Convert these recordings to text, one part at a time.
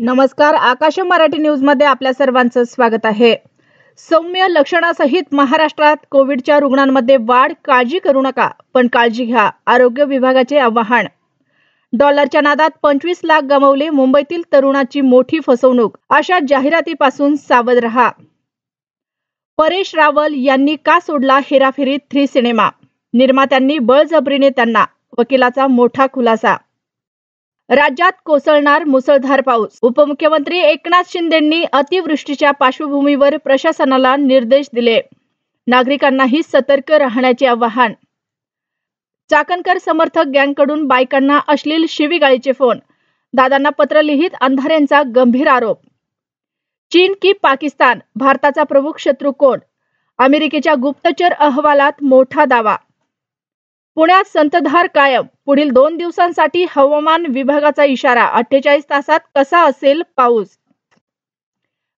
नमस्कार, आकाश मराठी न्यूज मध्ये आपल्या सर्वांचं स्वागत आहे। सौम्य लक्षणासहित महाराष्ट्रात कोविडच्या रुग्णांमध्ये वाढ। काळजी करू नका, पण काळजी घ्या, आरोग्य विभागाचे आवाहन। डॉलरच्या नादात 25 लाख गमावले, मुंबईतील तरुणाची मोठी फसवणूक। अशा जाहिरातीपासून सावध रहा। परेश रावल यांनी का सोडला हेराफेरीत 3 सिनेमा? निर्मात्यांनी बळजबरीने त्यांना, वकिलाचा मोठा खुलासा। राज्यात कोसळणार मुसळधार पाऊस। उपमुख्यमंत्री एकनाथ शिंदेंनी अतिवृष्टीच्या पार्श्वभूमीवर प्रशासनाला निर्देश दिले। नागरिकांनाही सतर्क राहण्याचे आवाहन। चाकणकर समर्थक गँगकडून बायकांना अश्लील शिवीगाळीचे फोन। दादांना पत्र लिहित अंधारेंचा गंभीर आरोप। चीन की पाकिस्तान, भारताचा प्रमुख शत्रू कोण? अमेरिकेच्या गुप्तचर अहवालात मोठा दावा। पुण्यात संततधार कायम, पुढील 2 दिवसांसाठी हवामान विभागाचा इशारा। 48 तासात कसा असेल पाऊस?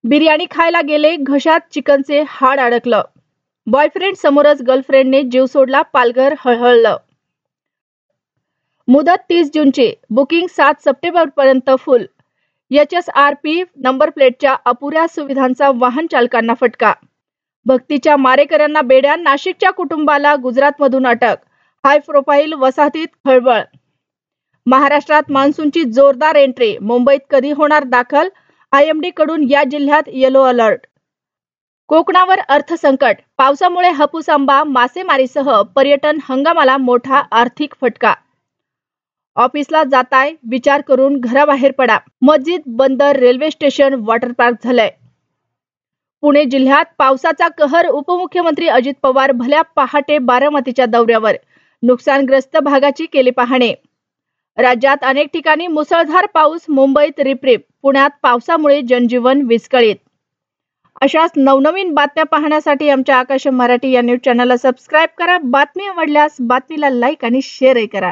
बिर्याणी खायला गेले, घशात चिकनचे हाड अडकलं। बॉयफ्रेंड समोरच गर्लफ्रेंडने जीव सोडला, पालघर हळहळलं। मुदत 30 जूनची, बुकिंग 7 सप्टेंबर पर्यंत फुल। HSRP नंबर प्लेटच्या अपुऱ्या सुविधांचा वाहन चालकांना फटका। भक्तीच्या मारेकऱ्यांना बेड्या, नाशिकच्या कुटुंबाला गुजरातमधून अटक। हाय प्रोफाईल वसाहतीत खळबळ। महाराष्ट्रात मान्सूनची जोरदार एंट्री, मुंबईत कधी होणार दाखल? IMD कडून या जिल्ह्यात येलो अलर्ट। कोकणावर अर्थसंकट, पावसामुळे हापूस आंबा, मासेमारीसह पर्यटन हंगामाला मोठा आर्थिक फटका। ऑफिसला जाताय, विचार करून घराबाहेर पडा। मस्जिद बंद, रेल्वे स्टेशन, वॉटर पार्क झालंय। पुणे जिल्ह्यात पावसाचा कहर, उपमुख्यमंत्री अजित पवार भल्या पहाटे बारामतीच्या दौऱ्यावर। नुकसानग्रस्त भागाची केली पाहणी। राज्यात अनेक ठिकाणी मुसळधार पाऊस, मुंबईत रिपरिप, पुण्यात पावसामुळे जनजीवन विस्कळीत। अशाच नवनवीन बातम्या पाहण्यासाठी आमच्या आकाश मराठी या न्यूज चॅनलला सबस्क्राईब करा। बातमी आवडल्यास बातमीला लाईक आणि शेअरही करा।